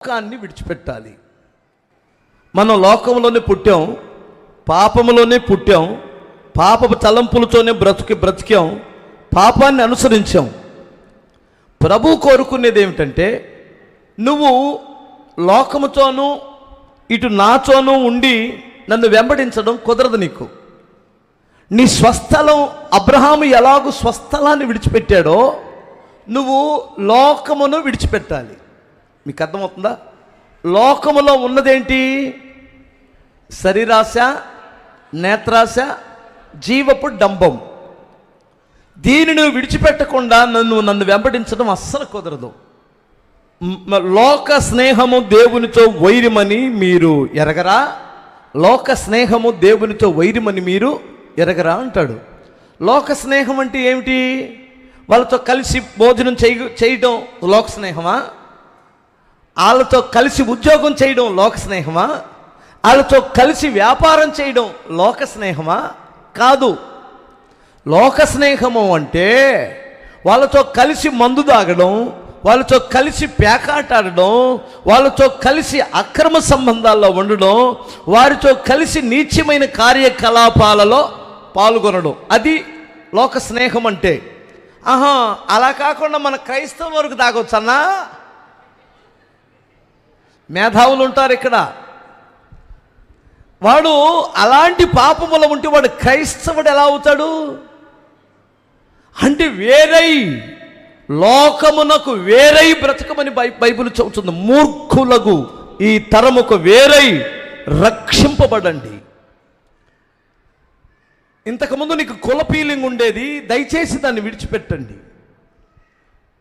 లోకాన్ని విడిచిపెట్టాలి. మనం లోకంలోనే పుట్టాం, పాపములోనే పుట్టాం, పాపపు తలంపులతోనే బ్రతికాం, పాపాన్ని అనుసరించాం. ప్రభు కోరుకునేది ఏమిటంటే, నువ్వు లోకముతోనూ ఇటు నాతోనూ ఉండి నన్ను వెంబడించడం కుదరదు. నీకు నీ స్వస్థలం, అబ్రహాము ఎలాగూ స్వస్థలాన్ని విడిచిపెట్టాడో నువ్వు లోకమును విడిచిపెట్టాలి. మీకు అర్థమవుతుందా? లోకములో ఉన్నదేంటి? శరీరాశ, నేత్రాశ, జీవపు డంబం. దీనిని నువ్వు విడిచిపెట్టకుండా నన్ను వెంబడించడం అస్సలు కుదరదు. లోక స్నేహము దేవునితో వైరమని మీరు ఎరగరా? లోక స్నేహము దేవునితో వైరమని మీరు ఎరగరా అంటాడు. లోక స్నేహం అంటే ఏమిటి? వాళ్ళతో కలిసి భోజనం చేయడం లోక స్నేహమా? వాళ్ళతో కలిసి ఉద్యోగం చేయడం లోక స్నేహమా? వాళ్ళతో కలిసి వ్యాపారం చేయడం లోక స్నేహమా? కాదు. లోక స్నేహము అంటే వాళ్ళతో కలిసి మందు తాగడం, వాళ్ళతో కలిసి పేకాటాడడం, వాళ్ళతో కలిసి అక్రమ సంబంధాల్లో ఉండడం, వారితో కలిసి నీచమైన కార్యకలాపాలలో పాల్గొనడం, అది లోక స్నేహం అంటే. అలా కాకుండా మన క్రైస్తవం వరకు తాగొచ్చన్నా? మేధావులు ఉంటారు ఇక్కడ. వాడు అలాంటి పాపములో ఉంటే వాడు క్రైస్తవుడు ఎలా అవుతాడు? అంటే వేరై, లోకమునకు వేరై బ్రతకమని బైబిల్ చెబుతుంది. మూర్ఖులకు ఈ తరముకు వేరై రక్షింపబడండి. ఇంతకుముందు నీకు కుల ఫీలింగ్ ఉండేది, దయచేసి దాన్ని విడిచిపెట్టండి.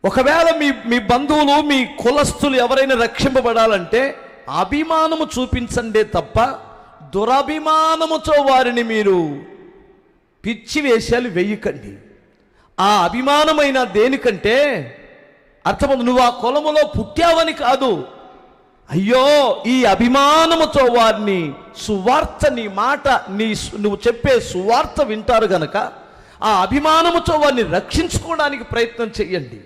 ఒకవేళ మీ బంధువులు, మీ కులస్తులు ఎవరైనా రక్షింపబడాలంటే అభిమానము చూపించండే తప్ప దురభిమానముతో వారిని మీరు పిచ్చి వేషాలు వేయకండి. ఆ అభిమానమైన దేనికంటే అర్థం, నువ్వు ఆ కులములో పుట్టావని కాదు. అయ్యో, ఈ అభిమానముతో వారిని సువార్త, నీ మాట, నువ్వు చెప్పే సువార్త వింటారు గనక ఆ అభిమానముతో వారిని రక్షించుకోవడానికి ప్రయత్నం చెయ్యండి.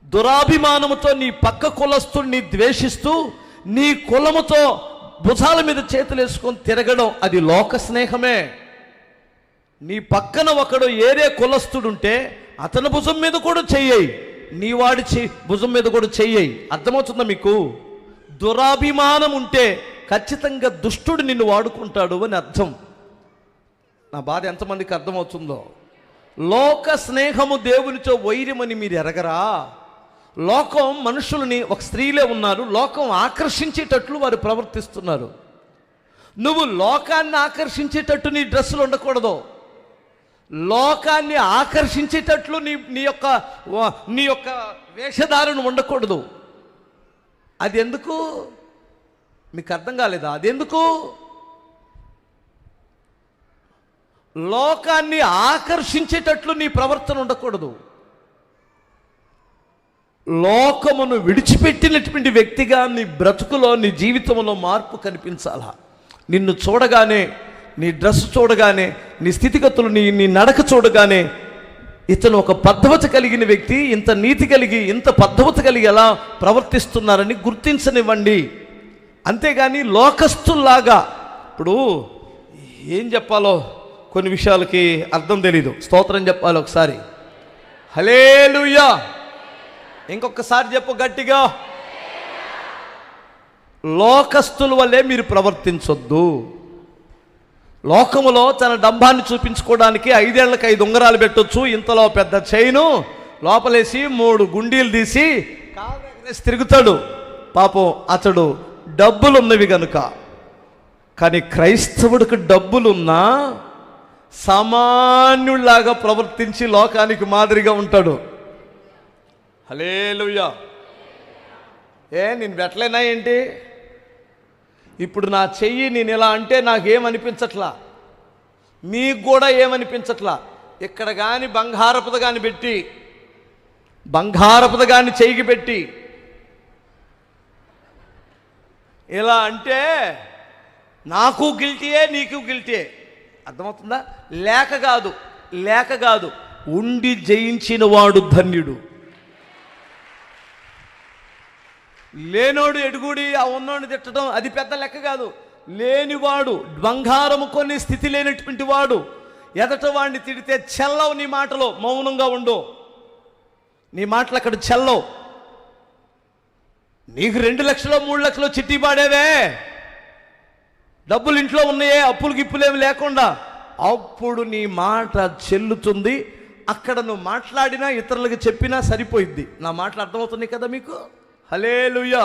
దురాభిమానముతో నీ పక్క కులస్తుడిని ద్వేషిస్తూ నీ కులముతో భుజాల మీద చేతులు వేసుకొని తిరగడం అది లోక స్నేహమే. నీ పక్కన ఒకడు ఏరే కులస్తుడుంటే అతని భుజం మీద కూడా చెయ్యి, నీ వాడి భుజం మీద కూడా చెయ్యి. అర్థమవుతుందా మీకు? దురాభిమానం ఉంటే ఖచ్చితంగా దుష్టుడు నిన్ను వాడుకుంటాడు అని అర్థం. నా బాధ ఎంతమందికి అర్థమవుతుందో? లోక స్నేహము దేవునితో వైరమని మీరు ఎరగరా? లోకం మనుషులని, ఒక స్త్రీలే ఉన్నారు, లోకం ఆకర్షించేటట్లు వారు ప్రవర్తిస్తున్నారు. నువ్వు లోకాన్ని ఆకర్షించేటట్టు నీ డ్రెస్సులు ఉండకూడదు. లోకాన్ని ఆకర్షించేటట్లు నీ యొక్క వేషధారణ ఉండకూడదు. అది ఎందుకు? మీకు అర్థం కాలేదా? అది ఎందుకు? లోకాన్ని ఆకర్షించేటట్లు నీ ప్రవర్తన ఉండకూడదు. లోకమును విడిచిపెట్టినటువంటి వ్యక్తిగా నీ బ్రతుకులో, నీ జీవితంలో మార్పు కనిపించాలా. నిన్ను చూడగానే, నీ డ్రెస్ చూడగానే, నీ స్థితిగతులు, నీ నడక చూడగానే ఇతను ఒక పద్ధతి కలిగిన వ్యక్తి, ఇంత నీతి కలిగి, ఇంత పద్ధతి కలిగి ఎలా ప్రవర్తిస్తున్నారని గుర్తించనివ్వండి. అంతేగాని లోకస్తుల్లాగా, ఇప్పుడు ఏం చెప్పాలో కొన్ని విషయాలకి అర్థం తెలీదు. స్తోత్రం చెప్పాలి ఒకసారి. హల్లెలూయా. ఇంకొకసారి చెప్పు గట్టిగా. లోకస్తుల వల్లే మీరు ప్రవర్తించొద్దు. లోకములో తన డంబాన్ని చూపించుకోవడానికి 5 ఏళ్లకు 5 ఉంగరాలు పెట్టొచ్చు, ఇంతలో పెద్ద చైను లోపలేసి 3 గుండీలు తీసి కావేసి తిరుగుతాడు. పాపం అతడు డబ్బులున్నవి గనుక. కానీ క్రైస్తవుడికి డబ్బులున్నా సామాన్యుల్లాగా ప్రవర్తించి లోకానికి మాదిరిగా ఉంటాడు. హల్లెలూయా. నేను పెట్టలేనా ఏంటి? ఇప్పుడు నా చెయ్యి నేను ఇలా అంటే నాకేమనిపించట్లా, మీకు కూడా ఏమనిపించట్లా. ఇక్కడ కానీ బంగారపుద కానీ పెట్టి, బంగారపుద కానీ చెయ్యికి పెట్టి ఇలా అంటే నాకు గిల్టీయే, నీకు గిల్టీయే. అర్థమవుతుందా? లేక కాదు, ఉండి జయించిన వాడు ధన్యుడు. లేనోడు ఎడుగుడి ఆ ఉన్నోడిని తిట్టడం అది పెద్ద లెక్క కాదు. లేనివాడు, బంగారము కొన్ని స్థితి లేనటువంటి వాడు ఎదట వాడిని తిడితే చెల్లవు. నీ మాటలో మౌనంగా ఉండు, నీ మాటలు అక్కడ చెల్లవు. నీకు 2 లక్షలు 3 లక్షలు చిట్టి పాడేవే, డబ్బులు ఇంట్లో ఉన్నాయే, అప్పులు గిప్పులేమి లేకుండా, అప్పుడు నీ మాట చెల్లుతుంది. అక్కడ నువ్వు మాట్లాడినా ఇతరులకు చెప్పినా సరిపోయిద్ది. నా మాటలు అర్థమవుతున్నాయి కదా మీకు? హల్లెలూయా,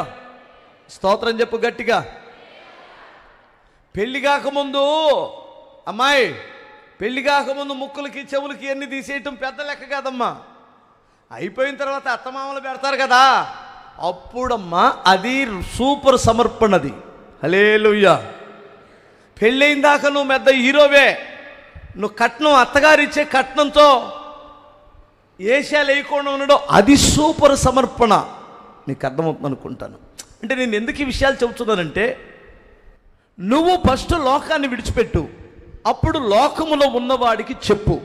స్తోత్రం చెప్పు గట్టిగా. పెళ్లి కాకముందు అమ్మాయి, పెళ్లి కాకముందు ముక్కులకి చెవులకి అన్ని తీసేయటం పెద్ద లెక్క కాదమ్మా. అయిపోయిన తర్వాత అత్తమామలు పెడతారు కదా, అప్పుడమ్మా అది సూపర్ సమర్పణది. హల్లెలూయా. పెళ్ళైన దాకా నువ్వు పెద్ద హీరోవే, నువ్వు కట్నం అత్తగారిచ్చే కట్నంతో ఏషియాలు వేయకుండా ఉండడం అది సూపర్ సమర్పణ. నీకు అర్థమవుతుంది అనుకుంటాను. అంటే నేను ఎందుకు ఈ విషయాలు చెబుతున్నానంటే, నువ్వు ఫస్ట్ లోకాన్ని విడిచిపెట్టు, అప్పుడు లోకములో ఉన్నవాడికి చెప్పు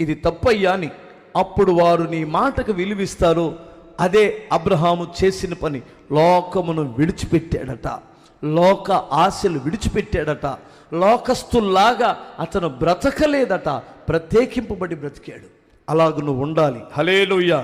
ఇది తప్పయ్యా అని. అప్పుడు వారు నీ మాటకు విలువిస్తారు. అదే అబ్రహాము చేసిన పని. లోకమును విడిచిపెట్టాడట, లోక ఆశలు విడిచిపెట్టాడట, లోకస్తుల్లాగా అతను బ్రతకలేదట, ప్రత్యేకింపబడి బ్రతికాడు. అలాగ నువ్వు ఉండాలి. హల్లెలూయా.